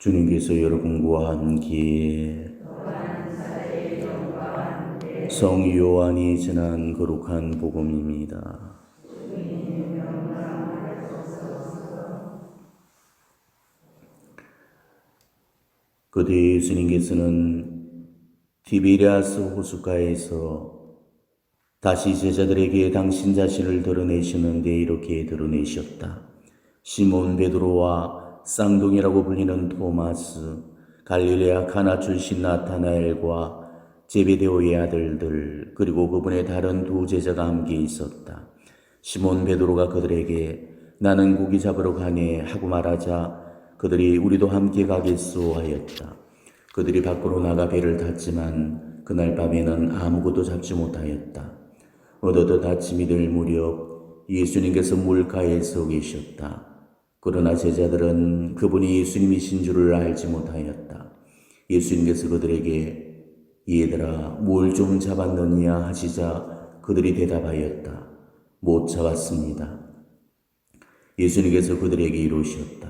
주님께서 여러분과 함께 성 요한이 전한 거룩한 복음입니다. 그때 예수님께서는 디베리아스 호숫가에서 다시 제자들에게 당신 자신을 드러내시는데 이렇게 드러내셨다. 시몬 베드로와 쌍둥이라고 불리는 토마스, 갈릴레아 가나 출신 나타나엘과 제베데오의 아들들, 그리고 그분의 다른 두 제자가 함께 있었다. 시몬 베드로가 그들에게 나는 고기 잡으러 가네 하고 말하자 그들이 우리도 함께 가겠소 하였다. 그들이 밖으로 나가 배를 탔지만 그날 밤에는 아무것도 잡지 못하였다. 어느덧 아침이 될 무렵 예수님께서 물가에 서 계셨다. 그러나 제자들은 그분이 예수님이신 줄을 알지 못하였다. 예수님께서 그들에게 얘들아 뭘 좀 잡았느냐 하시자 그들이 대답하였다. 못 잡았습니다. 예수님께서 그들에게 이르셨다.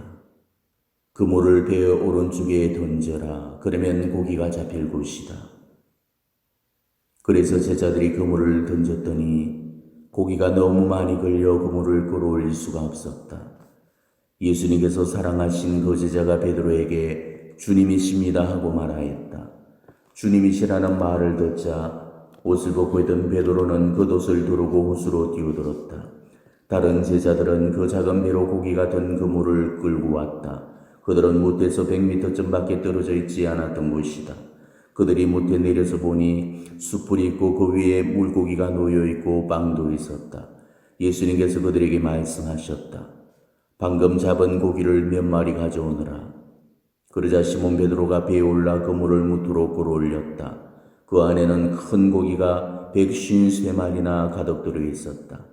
그물을 배 오른쪽에 던져라. 그러면 고기가 잡힐 것이다. 그래서 제자들이 그물을 던졌더니 고기가 너무 많이 걸려 그물을 끌어올릴 수가 없었다. 예수님께서 사랑하신 그 제자가 베드로에게 주님이십니다 하고 말하였다. 주님이시라는 말을 듣자 옷을 벗고 있던 베드로는 겉옷을 두르고 호수로 뛰어들었다. 다른 제자들은 그 작은 배로 고기가 든 그물을 끌고 왔다. 그들은 무태에서 100m쯤 밖에 떨어져 있지 않았던 것이다. 그들이 무태에 내려서 보니 숯불이 있고 그 위에 물고기가 놓여 있고 빵도 있었다. 예수님께서 그들에게 말씀하셨다. 방금 잡은 고기를 몇 마리 가져오너라. 그러자 시몬 베드로가 배에 올라 그물을 무트로 끌어올렸다. 그 안에는 큰 고기가 153마리나 가득 들어 있었다.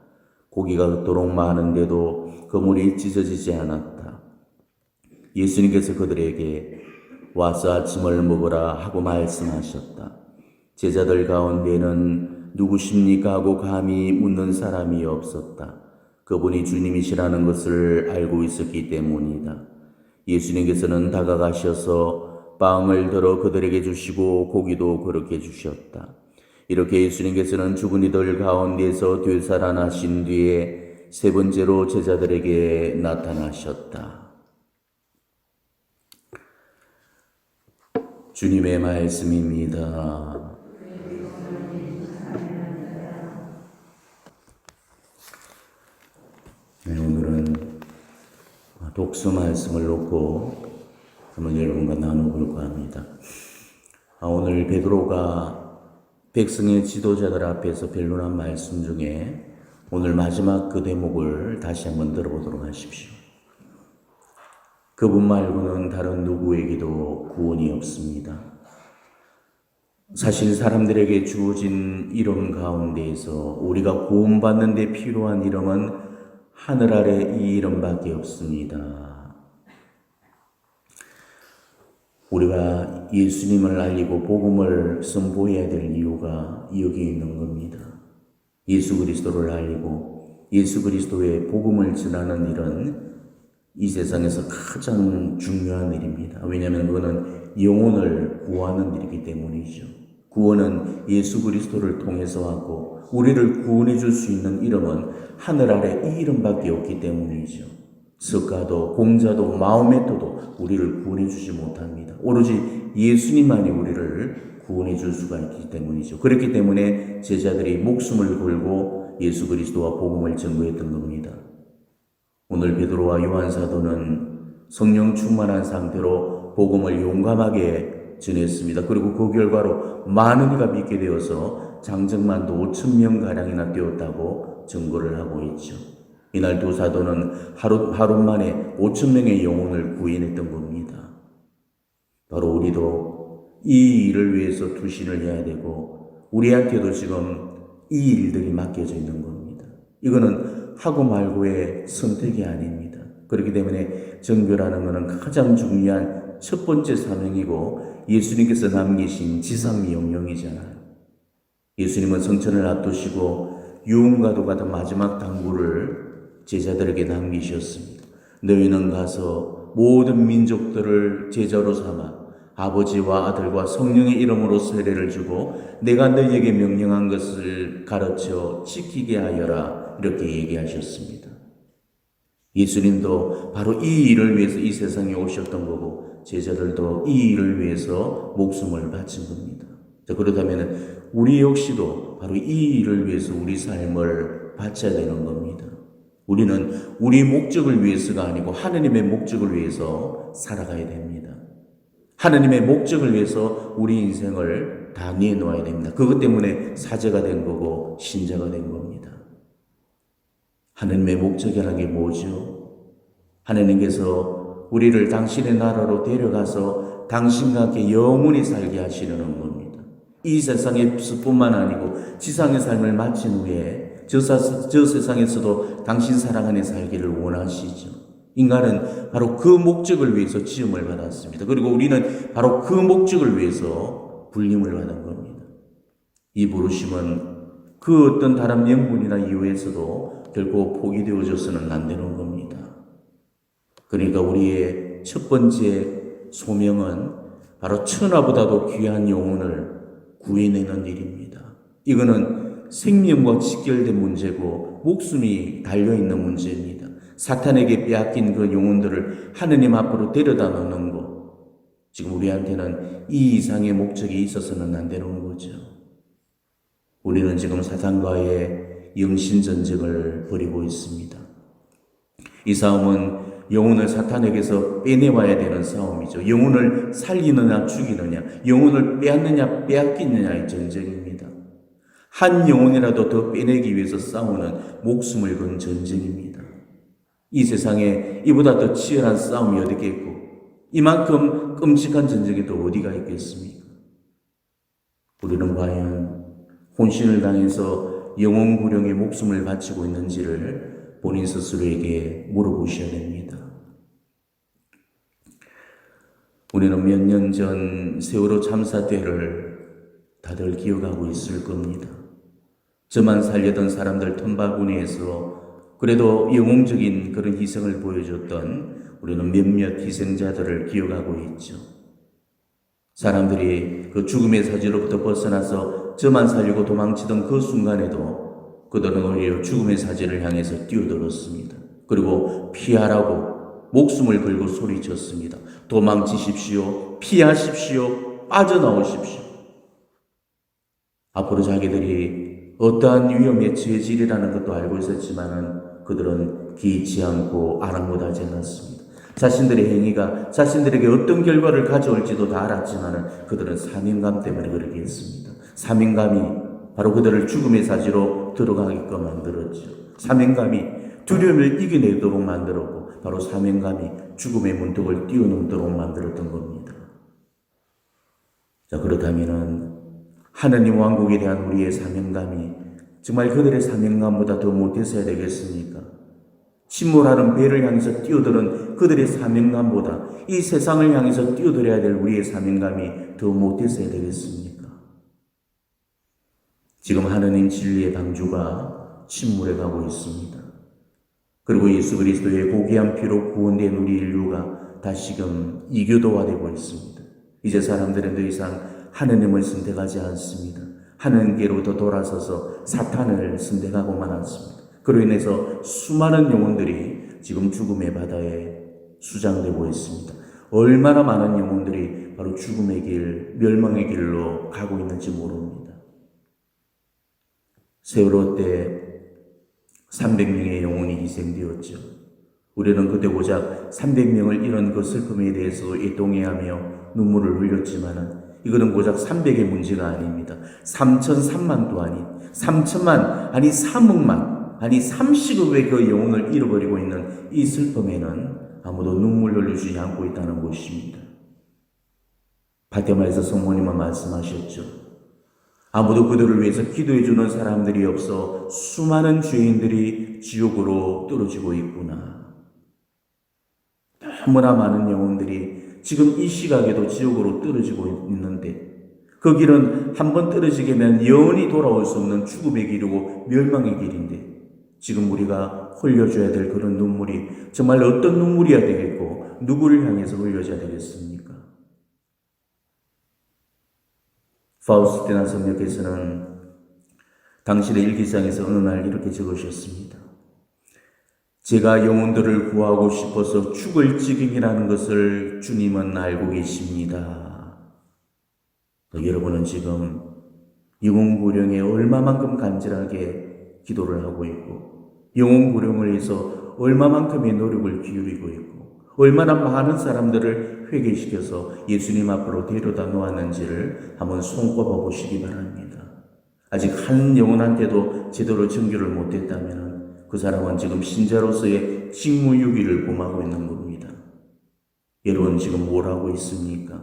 고기가 그토록 많은데도 그물이 찢어지지 않았다. 예수님께서 그들에게 와서 아침을 먹으라 하고 말씀하셨다. 제자들 가운데는 누구십니까 하고 감히 묻는 사람이 없었다. 그분이 주님이시라는 것을 알고 있었기 때문이다. 예수님께서는 다가가셔서 빵을 들어 그들에게 주시고 고기도 그렇게 주셨다. 이렇게 예수님께서는 죽은 이들 가운데서 되살아나신 뒤에 세 번째로 제자들에게 나타나셨다. 주님의 말씀입니다. 네, 오늘은 독서 말씀을 놓고 한번 여러분과 나눠볼까 합니다. 오늘 베드로가 백성의 지도자들 앞에서 변론한 말씀 중에 오늘 마지막 그 대목을 다시 한번 들어보도록 하십시오. 그분 말고는 다른 누구에게도 구원이 없습니다. 사실 사람들에게 주어진 이름 가운데에서 우리가 구원받는 데 필요한 이름은 하늘 아래 이 이름밖에 없습니다. 우리가 예수님을 알리고 복음을 선포해야 될 이유가 여기 있는 겁니다. 예수 그리스도를 알리고 예수 그리스도의 복음을 전하는 일은 이 세상에서 가장 중요한 일입니다. 왜냐하면 그거는 영혼을 구하는 일이기 때문이죠. 구원은 예수 그리스도를 통해서 하고 우리를 구원해 줄 수 있는 이름은 하늘 아래 이 이름밖에 없기 때문이죠. 석가도 공자도 마호메토도 우리를 구원해 주지 못합니다. 오로지 예수님만이 우리를 구원해 줄 수가 있기 때문이죠. 그렇기 때문에 제자들이 목숨을 걸고 예수 그리스도와 복음을 전거했던 겁니다. 오늘 베드로와 요한 사도는 성령 충만한 상태로 복음을 용감하게 전했습니다. 그리고 그 결과로 많은 이가 믿게 되어서 장정만도 5,000명가량이나 되었다고 증거를 하고 있죠. 이날 두 사도는 하루 만에 5,000명의 영혼을 구해냈던 겁니다. 바로 우리도 이 일을 위해서 투신을 해야 되고 우리한테도 지금 이 일들이 맡겨져 있는 겁니다. 이거는 하고 말고의 선택이 아닙니다. 그렇기 때문에 정교라는 것은 가장 중요한 첫 번째 사명이고 예수님께서 남기신 지상명령이잖아요. 예수님은 성천을 앞두시고 유흥과도 같은 마지막 당부를 제자들에게 남기셨습니다. 너희는 가서 가서 모든 민족들을 제자로 삼아 아버지와 아들과 성령의 이름으로 세례를 주고 내가 너희에게 명령한 것을 가르쳐 지키게 하여라, 이렇게 얘기하셨습니다. 예수님도 바로 이 일을 위해서 이 세상에 오셨던 거고 제자들도 이 일을 위해서 목숨을 바친 겁니다. 자, 그렇다면 우리 역시도 바로 이 일을 위해서 우리 삶을 바쳐야 되는 겁니다. 우리는 우리 목적을 위해서가 아니고 하느님의 목적을 위해서 살아가야 됩니다. 하느님의 목적을 위해서 우리 인생을 다 내놓아야 됩니다. 그것 때문에 사제가 된 거고 신자가 된 겁니다. 하느님의 목적이라는 게 뭐죠? 하느님께서 우리를 당신의 나라로 데려가서 당신과 함께 영원히 살게 하시려는 겁니다. 이 세상에서뿐만 아니고 지상의 삶을 마친 후에 저 세상에서도 당신 사랑 안에 살기를 원하시죠. 인간은 바로 그 목적을 위해서 지음을 받았습니다. 그리고 우리는 바로 그 목적을 위해서 불림을 받은 겁니다. 이 부르심은 그 어떤 다른 명분이나 이유에서도 결코 포기되어져서는 안 되는 겁니다. 그러니까 우리의 첫 번째 소명은 바로 천하보다도 귀한 영혼을 구해내는 일입니다. 이거는 생명과 직결된 문제고 목숨이 달려있는 문제입니다. 사탄에게 빼앗긴 그 영혼들을 하느님 앞으로 데려다 놓는 것, 지금 우리한테는 이 이상의 목적이 있어서는 안 되는 거죠. 우리는 지금 사탄과의 영신전쟁을 벌이고 있습니다. 이 싸움은 영혼을 사탄에게서 빼내와야 되는 싸움이죠. 영혼을 살리느냐 죽이느냐, 영혼을 빼앗느냐 빼앗기느냐의 전쟁입니다. 한 영혼이라도 더 빼내기 위해서 싸우는 목숨을 건 전쟁입니다. 이 세상에 이보다 더 치열한 싸움이 어디 있겠고 이만큼 끔찍한 전쟁이 또 어디가 있겠습니까? 우리는 과연 혼신을 당해서 영혼 구령에 목숨을 바치고 있는지를 본인 스스로에게 물어보셔야 됩니다. 우리는 몇 년 전 세월호 참사 때를 다들 기억하고 있을 겁니다. 저만 살려던 사람들 틈바구니에서 그래도 영웅적인 그런 희생을 보여줬던 우리는 몇몇 희생자들을 기억하고 있죠. 사람들이 그 죽음의 사지로부터 벗어나서 저만 살리고 도망치던 그 순간에도 그들은 오히려 죽음의 사지를 향해서 뛰어들었습니다. 그리고 피하라고 목숨을 걸고 소리쳤습니다. 도망치십시오. 피하십시오. 빠져나오십시오. 앞으로 자기들이 어떠한 위험에 처해지리라는 것도 알고 있었지만은 그들은 기이치 않고 아랑곳하지 않았습니다. 자신들의 행위가 자신들에게 어떤 결과를 가져올지도 다 알았지만은 그들은 사명감 때문에 그렇게 했습니다. 사명감이 바로 그들을 죽음의 사지로 들어가게끔 만들었죠. 사명감이 두려움을 이겨내도록 만들었고 바로 사명감이 죽음의 문턱을 뛰어넘도록 만들었던 겁니다. 자, 그렇다면은 하느님 왕국에 대한 우리의 사명감이 정말 그들의 사명감보다 더 못했어야 되겠습니까? 침몰하는 배를 향해서 뛰어드는 그들의 사명감보다 이 세상을 향해서 뛰어들어야 될 우리의 사명감이 더 못했어야 되겠습니까? 지금 하느님 진리의 방주가 침몰해 가고 있습니다. 그리고 예수 그리스도의 고귀한 피로 구원된 우리 인류가 다시금 이교도화되고 있습니다. 이제 사람들은 더 이상 하느님을 선택하지 않습니다. 하느님께로부터 돌아서서 사탄을 선택하고만 않습니다. 그로 인해서 수많은 영혼들이 지금 죽음의 바다에 수장되고 있습니다. 얼마나 많은 영혼들이 바로 죽음의 길, 멸망의 길로 가고 있는지 모릅니다. 세월호 때 300명의 영혼이 희생되었죠. 우리는 그때 고작 300명을 잃은 그 슬픔에 대해서 애통해하며 눈물을 흘렸지만은 이거는 고작 300의 문제가 아닙니다. 3,003만도 아닌 3천만, 아니 3억만, 아니 30억의 그 영혼을 잃어버리고 있는 이 슬픔에는 아무도 눈물 흘려주지 않고 있다는 것입니다. 바테마에서 성모님은 말씀하셨죠. 아무도 그들을 위해서 기도해주는 사람들이 없어 수많은 죄인들이 지옥으로 떨어지고 있구나. 너무나 많은 영혼들이 지금 이 시각에도 지옥으로 떨어지고 있는데 그 길은 한번 떨어지게 되면 영원히 돌아올 수 없는 죽음의 길이고 멸망의 길인데 지금 우리가 흘려줘야 될 그런 눈물이 정말 어떤 눈물이어야 되겠고 누구를 향해서 흘려져야 되겠습니까? 파우스티나 성녀께서는 당신의 일기장에서 어느 날 이렇게 적으셨습니다. 제가 영혼들을 구하고 싶어서 죽을 지경이라는 것을 주님은 알고 계십니다. 여러분은 지금 영혼 구령에 얼마만큼 간절하게 기도를 하고 있고 영혼 구령을 위해서 얼마만큼의 노력을 기울이고 있고 얼마나 많은 사람들을 회개시켜서 예수님 앞으로 데려다 놓았는지를 한번 손꼽아 보시기 바랍니다. 아직 한 영혼한테도 제대로 정결을 못했다면 그 사람은 지금 신자로서의 직무유기를 범하고 있는 겁니다. 여러분 지금 뭘 하고 있습니까?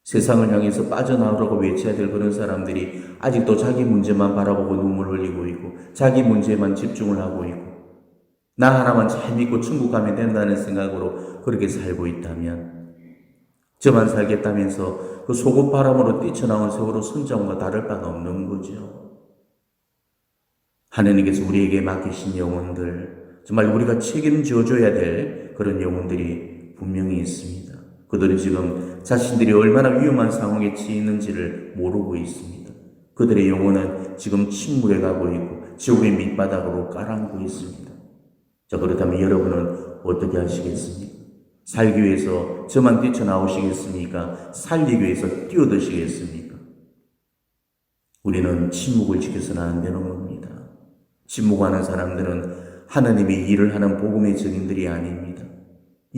세상을 향해서 빠져나오라고 외쳐야 될 그런 사람들이 아직도 자기 문제만 바라보고 눈물 흘리고 있고 자기 문제만 집중을 하고 있고 나 하나만 잘 믿고 천국 가면 된다는 생각으로 그렇게 살고 있다면 저만 살겠다면서 그 속옷 바람으로 뛰쳐나온 세월호 선장과 다를 바가 없는 거죠. 하나님께서 우리에게 맡기신 영혼들, 정말 우리가 책임져줘야 될 그런 영혼들이 분명히 있습니다. 그들은 지금 자신들이 얼마나 위험한 상황에 처해 있는지를 모르고 있습니다. 그들의 영혼은 지금 침묵에 가고 있고 지옥의 밑바닥으로 깔아앉고 있습니다. 자, 그렇다면 여러분은 어떻게 하시겠습니까? 살기 위해서 저만 뛰쳐나오시겠습니까? 살리기 위해서 뛰어드시겠습니까? 우리는 침묵을 지켜서는 안 되는 겁니다. 침묵하는 사람들은 하나님이 일을 하는 복음의 증인들이 아닙니다.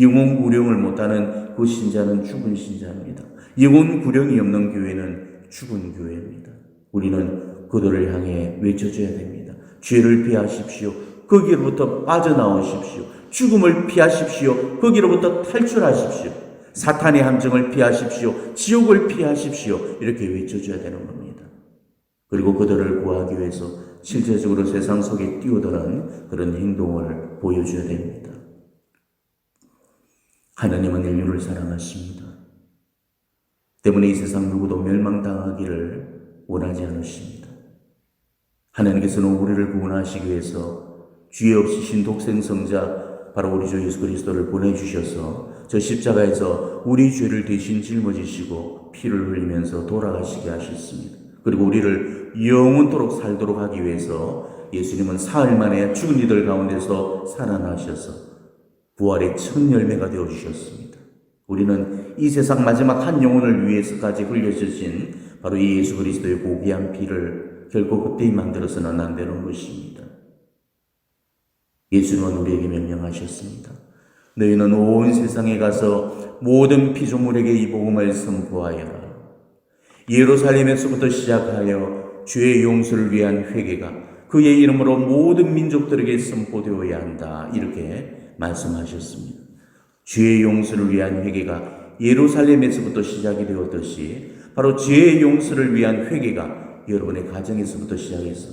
영혼 구령을 못하는 그 신자는 죽은 신자입니다. 영혼 구령이 없는 교회는 죽은 교회입니다. 우리는 그들을 향해 외쳐줘야 됩니다. 죄를 피하십시오. 거기로부터 빠져나오십시오. 죽음을 피하십시오. 거기로부터 탈출하십시오. 사탄의 함정을 피하십시오. 지옥을 피하십시오. 이렇게 외쳐줘야 되는 겁니다. 그리고 그들을 구하기 위해서 실제적으로 세상 속에 뛰어드는 그런 행동을 보여줘야 됩니다. 하나님은 인류를 사랑하십니다. 때문에 이 세상 누구도 멸망당하기를 원하지 않으십니다. 하나님께서는 우리를 구원하시기 위해서 죄 없으신 독생성자 바로 우리 주 예수 그리스도를 보내주셔서 저 십자가에서 우리 죄를 대신 짊어지시고 피를 흘리면서 돌아가시게 하셨습니다. 그리고 우리를 영원토록 살도록 하기 위해서 예수님은 사흘 만에 죽은 이들 가운데서 살아나셔서 부활의 첫 열매가 되어주셨습니다. 우리는 이 세상 마지막 한 영혼을 위해서까지 흘려주신 바로 이 예수 그리스도의 고귀한 피를 결코 그때에 만들어서는 안 되는 것입니다. 예수님은 우리에게 명령하셨습니다. 너희는 온 세상에 가서 모든 피조물에게 이 복음을 선포하여라. 예루살렘에서부터 시작하여 죄의 용서를 위한 회개가 그의 이름으로 모든 민족들에게 선포되어야 한다. 이렇게 말씀하셨습니다. 죄의 용서를 위한 회개가 예루살렘에서부터 시작이 되었듯이 바로 죄의 용서를 위한 회개가 여러분의 가정에서부터 시작해서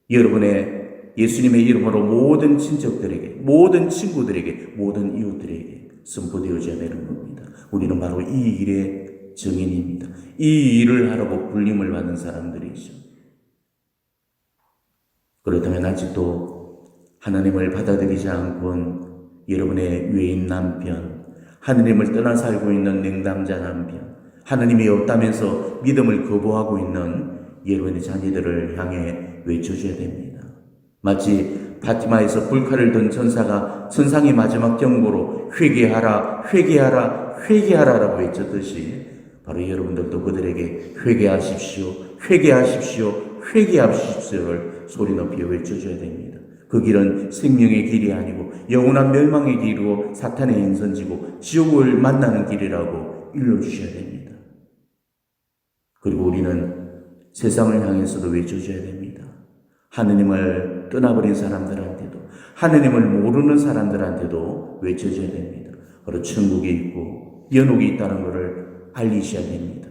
여러분의 예수님의 이름으로 모든 친척들에게, 모든 친구들에게, 모든 이웃들에게 선포되어져야 되는 겁니다. 우리는 바로 이 일의 증인입니다. 이 일을 하라고 불림을 받는 사람들이죠. 그렇다면 아직도 하나님을 받아들이지 않고는 여러분의 외인 남편, 하나님을 떠나 살고 있는 냉담자 남편, 하나님이 없다면서 믿음을 거부하고 있는 여러분의 자녀들을 향해 외쳐줘야 됩니다. 마치 파티마에서 불칼을 든 천사가 천상의 마지막 경고로 회개하라, 회개하라, 회개하라라고 외쳤듯이 바로 여러분들도 그들에게 회개하십시오, 회개하십시오, 회개하십시오를 소리 높이 외쳐줘야 됩니다. 그 길은 생명의 길이 아니고 영원한 멸망의 길이고 사탄의 행선지고 지옥을 만나는 길이라고 일러주셔야 됩니다. 그리고 우리는 세상을 향해서도 외쳐줘야 됩니다. 하느님을 떠나버린 사람들한테도 하느님을 모르는 사람들한테도 외쳐줘야 됩니다. 바로 천국이 있고 연옥이 있다는 것을 알리셔야 됩니다.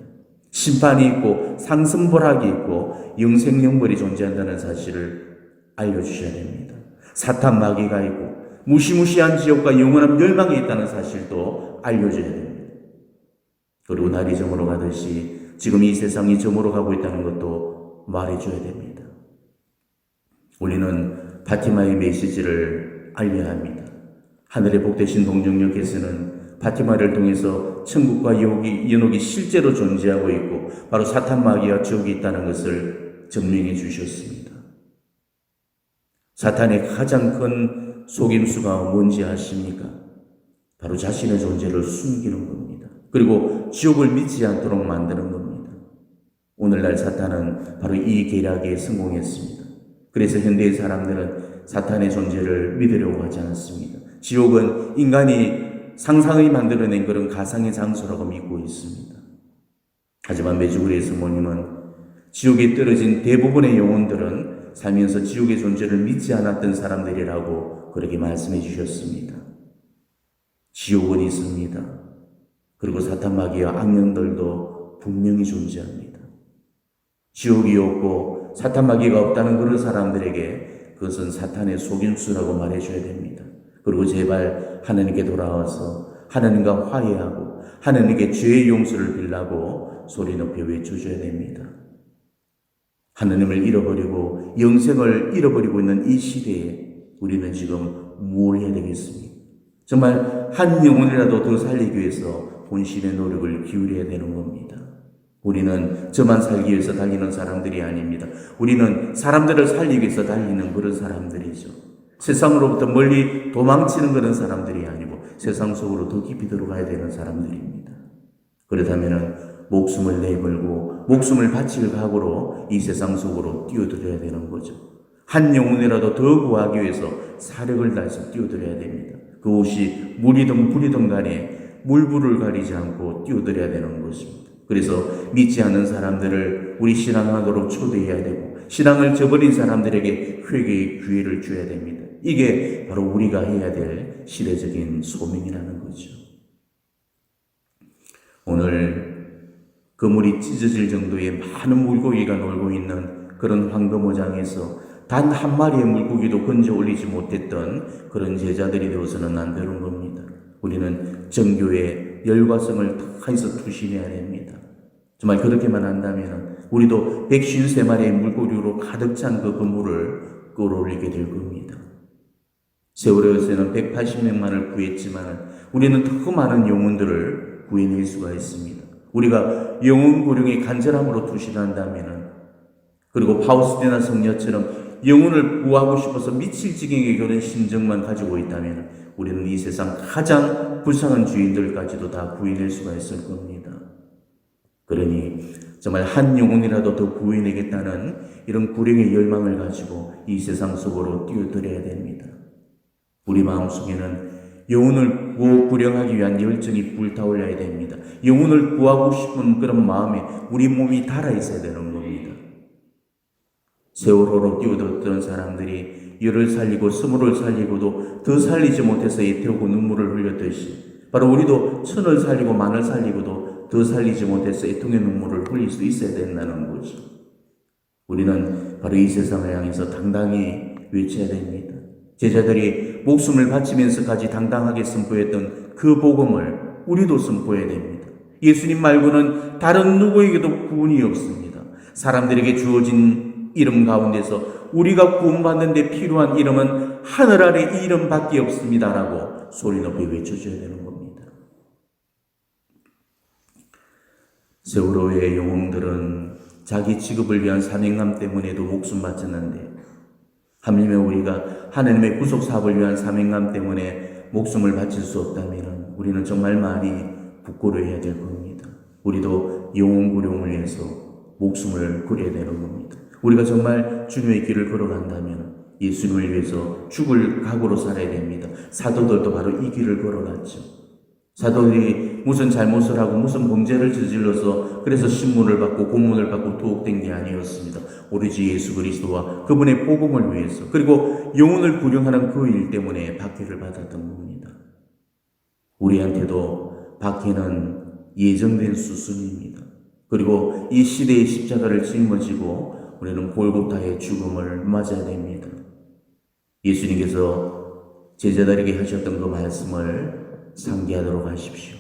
심판이 있고 상승벌학이 있고 영생영벌이 존재한다는 사실을 알려주셔야 됩니다. 사탄 마귀가 있고 무시무시한 지옥과 영원한 멸망이 있다는 사실도 알려줘야 됩니다. 그리고 날이 저물어 가듯이 지금 이 세상이 저물어 가고 있다는 것도 말해줘야 됩니다. 우리는 파티마의 메시지를 알려야 합니다. 하늘의 복되신 동정녀께서는 파티마를 통해서 천국과 연옥이 실제로 존재하고 있고 바로 사탄 마귀와 지옥이 있다는 것을 증명해 주셨습니다. 사탄의 가장 큰 속임수가 뭔지 아십니까? 바로 자신의 존재를 숨기는 겁니다. 그리고 지옥을 믿지 않도록 만드는 겁니다. 오늘날 사탄은 바로 이 계략에 성공했습니다. 그래서 현대의 사람들은 사탄의 존재를 믿으려고 하지 않습니다. 지옥은 인간이 상상이 만들어낸 그런 가상의 장소라고 믿고 있습니다. 하지만 메주구리의 스모님은 지옥에 떨어진 대부분의 영혼들은 살면서 지옥의 존재를 믿지 않았던 사람들이라고 그렇게 말씀해 주셨습니다. 지옥은 있습니다. 그리고 사탄 마귀와 악령들도 분명히 존재합니다. 지옥이 없고 사탄 마귀가 없다는 그런 사람들에게 그것은 사탄의 속임수라고 말해줘야 됩니다. 그리고 제발 하나님께 돌아와서 하나님과 화해하고 하나님께 죄의 용서를 빌라고 소리 높여 외쳐줘야 됩니다. 하나님을 잃어버리고 영생을 잃어버리고 있는 이 시대에 우리는 지금 무엇을 해야 되겠습니까? 정말 한 영혼이라도 더 살리기 위해서 본신의 노력을 기울여야 되는 겁니다. 우리는 저만 살기 위해서 달리는 사람들이 아닙니다. 우리는 사람들을 살리기 위해서 달리는 그런 사람들이죠. 세상으로부터 멀리 도망치는 그런 사람들이 아니고 세상 속으로 더 깊이 들어가야 되는 사람들입니다. 그렇다면 목숨을 내걸고 목숨을 바칠 각오로 이 세상 속으로 뛰어들어야 되는 거죠. 한 영혼이라도 더 구하기 위해서 사력을 다해서 뛰어들어야 됩니다. 그것이 물이든 불이든 간에 물불을 가리지 않고 뛰어들어야 되는 것입니다. 그래서 믿지 않는 사람들을 우리 신앙하도록 초대해야 되고 신앙을 저버린 사람들에게 회개의 기회를 줘야 됩니다. 이게 바로 우리가 해야 될 시대적인 소명이라는 거죠. 오늘 그물이 찢어질 정도의 많은 물고기가 놀고 있는 그런 황금어장에서 단 한 마리의 물고기도 건져 올리지 못했던 그런 제자들이 되어서는 안 되는 겁니다. 우리는 정교의 열과성을 다해서 투신해야 됩니다. 정말 그렇게만 한다면 우리도 153마리의 물고기로 가득 찬 그 그물을 끌어올리게 될 겁니다. 세월호에서는 180명만을 구했지만 우리는 더 많은 영혼들을 구해낼 수가 있습니다. 우리가 영혼 구령의 간절함으로 투신한다면 그리고 파우스티나 성녀처럼 영혼을 구하고 싶어서 미칠 지경의 그런 심정만 가지고 있다면 우리는 이 세상 가장 불쌍한 주인들까지도 다 구해낼 수가 있을 겁니다. 그러니 정말 한 영혼이라도 더 구해내겠다는 이런 구령의 열망을 가지고 이 세상 속으로 뛰어들어야 됩니다. 우리 마음속에는 영혼을 구령하기 위한 열정이 불타올려야 됩니다. 영혼을 구하고 싶은 그런 마음에 우리 몸이 달아 있어야 되는 겁니다. 세월호로 뛰어들었던 사람들이 열을 살리고 스물을 살리고도 더 살리지 못해서 애태우고 눈물을 흘렸듯이 바로 우리도 천을 살리고 만을 살리고도 더 살리지 못해서 애통의 눈물을 흘릴 수 있어야 된다는 거죠. 우리는 바로 이 세상을 향해서 당당히 외쳐야 됩니다. 제자들이 목숨을 바치면서까지 당당하게 선포했던 그 복음을 우리도 선포해야 됩니다. 예수님 말고는 다른 누구에게도 구원이 없습니다. 사람들에게 주어진 이름 가운데서 우리가 구원받는 데 필요한 이름은 하늘 아래 이 이름밖에 없습니다라고 소리 높이 외쳐줘야 되는 겁니다. 세월호의 영웅들은 자기 직업을 위한 사명감 때문에도 목숨 바쳤는데 하물며 우리가 하나님의 구속 사업을 위한 사명감 때문에 목숨을 바칠 수 없다면 우리는 정말 많이 부끄러워해야 될 겁니다. 우리도 영혼 구령을 위해서 목숨을 걸어야 되는 겁니다. 우리가 정말 주님의 길을 걸어간다면 예수님을 위해서 죽을 각오로 살아야 됩니다. 사도들도 바로 이 길을 걸어갔죠. 사도들이 무슨 잘못을 하고 무슨 범죄를 저질러서 그래서 신문을 받고 고문을 받고 도옥된 게 아니었습니다. 오로지 예수 그리스도와 그분의 복음을 위해서 그리고 영혼을 구령하는 그 일 때문에 박해를 받았던 겁니다. 우리한테도 박해는 예정된 수순입니다. 그리고 이 시대의 십자가를 짊어지고 우리는 골고타의 죽음을 맞아야 됩니다. 예수님께서 제자들에게 하셨던 그 말씀을 상기하도록 하십시오.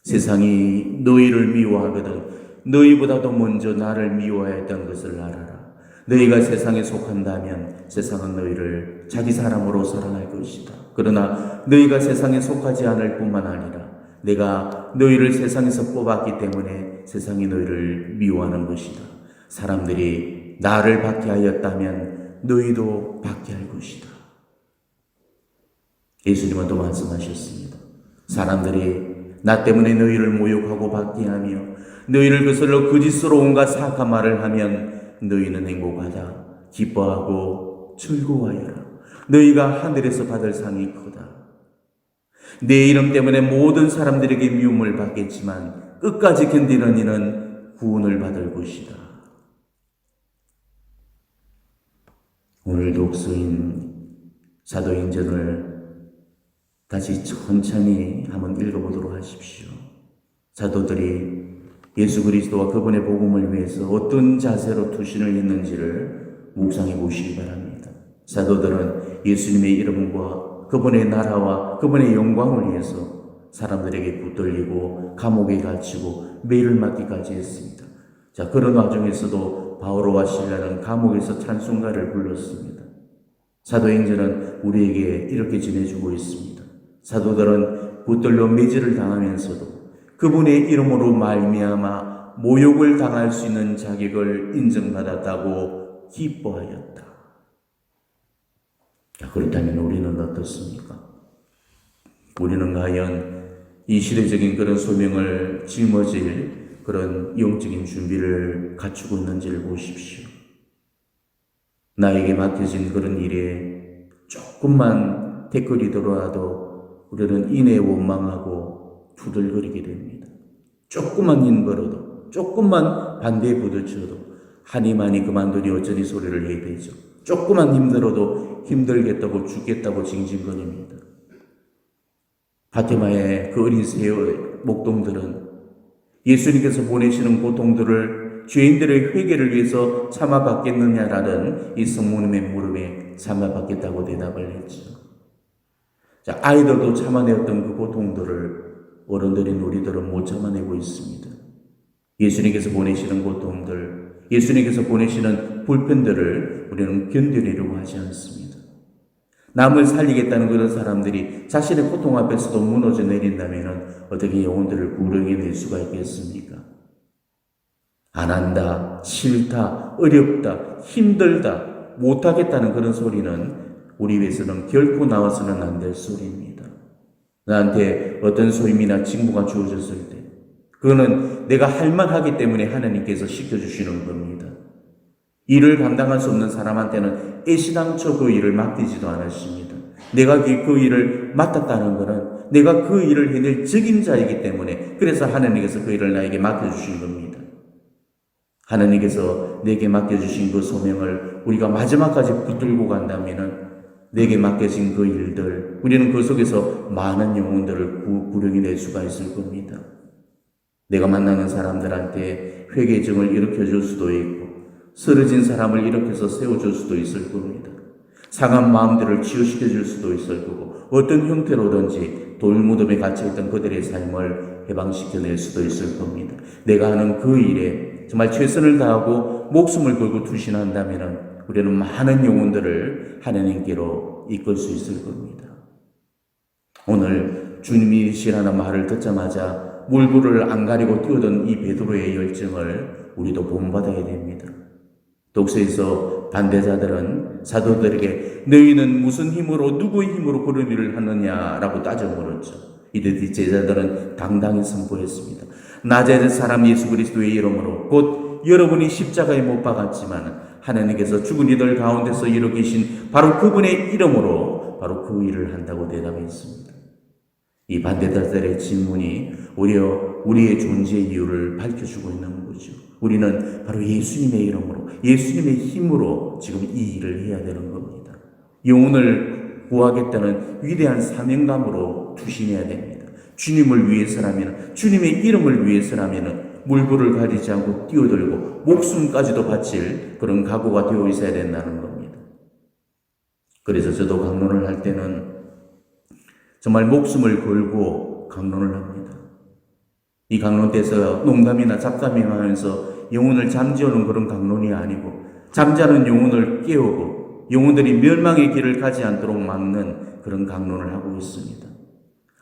세상이 너희를 미워하거든 너희보다도 먼저 나를 미워하였던 것을 알아라. 너희가 세상에 속한다면 세상은 너희를 자기 사람으로 사랑할 것이다. 그러나 너희가 세상에 속하지 않을 뿐만 아니라 내가 너희를 세상에서 뽑았기 때문에 세상이 너희를 미워하는 것이다. 사람들이 나를 박해하였다면 너희도 박해할 것이다. 예수님은 또 말씀하셨습니다. 사람들이 나 때문에 너희를 모욕하고 박해하며 너희를 거슬러 거짓으로 온갖 사악한 말을 하면 너희는 행복하다. 기뻐하고 즐거워하여라. 너희가 하늘에서 받을 상이 크다. 내 이름 때문에 모든 사람들에게 미움을 받겠지만 끝까지 견디는 이는 구원을 받을 것이다. 오늘 독서인 사도행전을 다시 천천히 한번 읽어보도록 하십시오. 사도들이 예수 그리스도와 그분의 복음을 위해서 어떤 자세로 투신을 했는지를 묵상해 보시기 바랍니다. 사도들은 예수님의 이름과 그분의 나라와 그분의 영광을 위해서 사람들에게 붙들리고 감옥에 갇히고 매를 맞기까지 했습니다. 자, 그런 와중에서도 바오로와 실라는 감옥에서 찬송가를 불렀습니다. 사도행전은 우리에게 이렇게 전해주고 있습니다. 사도들은 붙들려 매질을 당하면서도 그분의 이름으로 말미암아 모욕을 당할 수 있는 자격을 인정받았다고 기뻐하였다. 자, 그렇다면 우리는 어떻습니까? 우리는 과연 이 시대적인 그런 소명을 짊어질 그런 영적인 준비를 갖추고 있는지를 보십시오. 나에게 맡겨진 그런 일에 조금만 태클이더라도 우리는 인해 원망하고 투덜거리게 됩니다. 조금만 힘들어도, 조금만 반대에 부딪혀도 하니만이 그만두니 어쩌니 소리를 해야 되죠. 조금만 힘들어도 힘들겠다고 죽겠다고 징징거립니다. 파티마의 그 어린 새의 목동들은 예수님께서 보내시는 고통들을 죄인들의 회개를 위해서 참아받겠느냐라는 이 성모님의 물음에 참아받겠다고 대답을 했죠. 자, 아이들도 참아내었던 그 고통들을 어른들인 우리들은 못 참아내고 있습니다. 예수님께서 보내시는 고통들, 예수님께서 보내시는 불편들을 우리는 견뎌내려고 하지 않습니다. 남을 살리겠다는 그런 사람들이 자신의 고통 앞에서도 무너져 내린다면 어떻게 영혼들을 구령해낼 수가 있겠습니까? 안 한다, 싫다, 어렵다, 힘들다, 못하겠다는 그런 소리는 우리 입에서는 결코 나와서는 안 될 소리입니다. 나한테 어떤 소임이나 직무가 주어졌을 때 그거는 내가 할 만하기 때문에 하나님께서 시켜주시는 겁니다. 일을 감당할 수 없는 사람한테는 애시당초 그 일을 맡기지도 않으십니다. 내가 그 일을 맡았다는 것은 내가 그 일을 해낼 적임자이기 때문에 그래서 하나님께서 그 일을 나에게 맡겨주신 겁니다. 하나님께서 내게 맡겨주신 그 소명을 우리가 마지막까지 붙들고 간다면 내게 맡겨진 그 일들, 우리는 그 속에서 많은 영혼들을 구령이 낼 수가 있을 겁니다. 내가 만나는 사람들한테 회개증을 일으켜줄 수도 있고 쓰러진 사람을 일으켜서 세워줄 수도 있을 겁니다. 상한 마음들을 치유시켜줄 수도 있을 거고 어떤 형태로든지 돌무덤에 갇혀있던 그들의 삶을 해방시켜낼 수도 있을 겁니다. 내가 하는 그 일에 정말 최선을 다하고 목숨을 걸고 투신한다면 우리는 많은 영혼들을 하나님께로 이끌 수 있을 겁니다. 오늘 주님이시라는 말을 듣자마자 물불을 안 가리고 뛰어든 이 베드로의 열정을 우리도 본받아야 됩니다. 독서에서 반대자들은 사도들에게 너희는 무슨 힘으로 누구의 힘으로 그런 일을 하느냐라고 따져 물었죠. 이들 제자들은 당당히 선포했습니다. 나자렛 사람 예수 그리스도의 이름으로 곧 여러분이 십자가에 못 박았지만 하나님께서 죽은 이들 가운데서 일으키신 바로 그분의 이름으로 바로 그 일을 한다고 대답했습니다. 이 반대자들의 질문이 오히려 우리의 존재의 이유를 밝혀주고 있는 거죠. 우리는 바로 예수님의 이름으로, 예수님의 힘으로 지금 이 일을 해야 되는 겁니다. 영혼을 구하겠다는 위대한 사명감으로 투신해야 됩니다. 주님을 위해서라면, 주님의 이름을 위해서라면 물불을 가리지 않고 뛰어들고 목숨까지도 바칠 그런 각오가 되어 있어야 된다는 겁니다. 그래서 저도 강론을 할 때는 정말 목숨을 걸고 강론을 합니다. 이 강론 때서 농담이나 잡담이 하면서 영혼을 잠재우는 그런 강론이 아니고 잠자는 영혼을 깨우고 영혼들이 멸망의 길을 가지 않도록 막는 그런 강론을 하고 있습니다.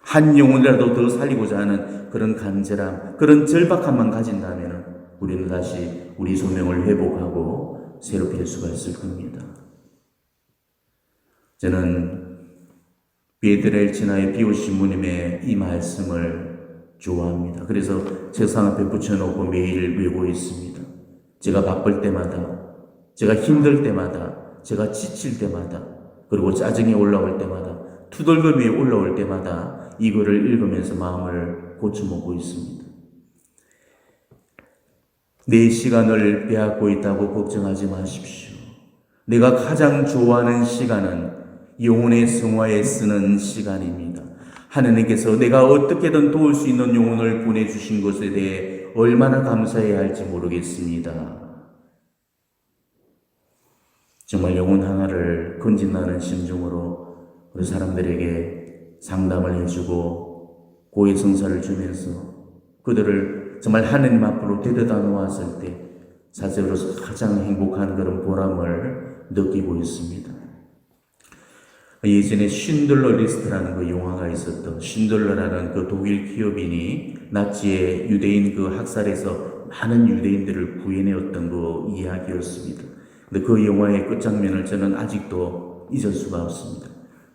한 영혼이라도 더 살리고자 하는 그런 간절함, 그런 절박함만 가진다면 우리는 다시 우리 소명을 회복하고 새롭게 할 수가 있을 겁니다. 저는 베드레 엘치나의 비오신부님의 이 말씀을 좋아합니다. 그래서 책상 앞에 붙여놓고 매일 외우고 있습니다. 제가 바쁠 때마다, 제가 힘들 때마다, 제가 지칠 때마다, 그리고 짜증이 올라올 때마다, 투덜거림이 올라올 때마다 이거를 읽으면서 마음을 고쳐먹고 있습니다. 내 시간을 빼앗고 있다고 걱정하지 마십시오. 내가 가장 좋아하는 시간은 영혼의 성화에 쓰는 시간입니다. 하느님께서 내가 어떻게든 도울 수 있는 영혼을 보내주신 것에 대해 얼마나 감사해야 할지 모르겠습니다. 정말 영혼 하나를 건진다는 심정으로 우리 사람들에게 상담을 해주고 고해 성사를 주면서 그들을 정말 하느님 앞으로 데려다 놓았을 때 사제로서 가장 행복한 그런 보람을 느끼고 있습니다. 예전에 쉰들러 리스트라는 그 영화가 있었던, 쉰들러라는 그 독일 기업인이 나치의 유대인 그 학살에서 많은 유대인들을 구해내었던 그 이야기였습니다. 근데 그 영화의 끝장면을 저는 아직도 잊을 수가 없습니다.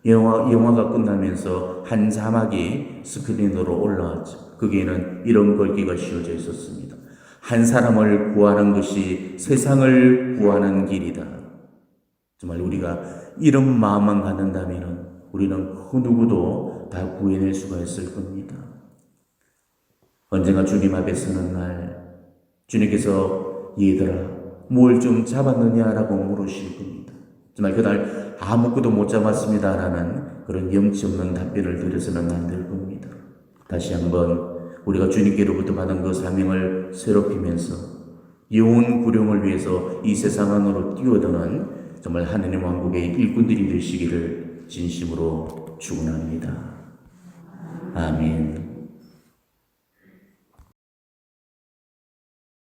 영화가 끝나면서 한 자막이 스크린으로 올라왔죠. 거기에는 이런 글귀가 씌워져 있었습니다. 한 사람을 구하는 것이 세상을 구하는 길이다. 정말 우리가 이런 마음만 갖는다면 우리는 그 누구도 다 구해낼 수가 있을 겁니다. 언젠가 주님 앞에 서는 날 주님께서 얘들아 뭘 좀 잡았느냐라고 물으실 겁니다. 정말 그날 아무것도 못 잡았습니다라는 그런 염치 없는 답변을 드려서는 안 될 겁니다. 다시 한번 우리가 주님께로부터 받은 그 사명을 새롭히면서 영혼 구령을 위해서 이 세상 안으로 뛰어드는 정말 하느님 왕국의 일꾼들이 되시기를 진심으로 축원합니다. 아멘.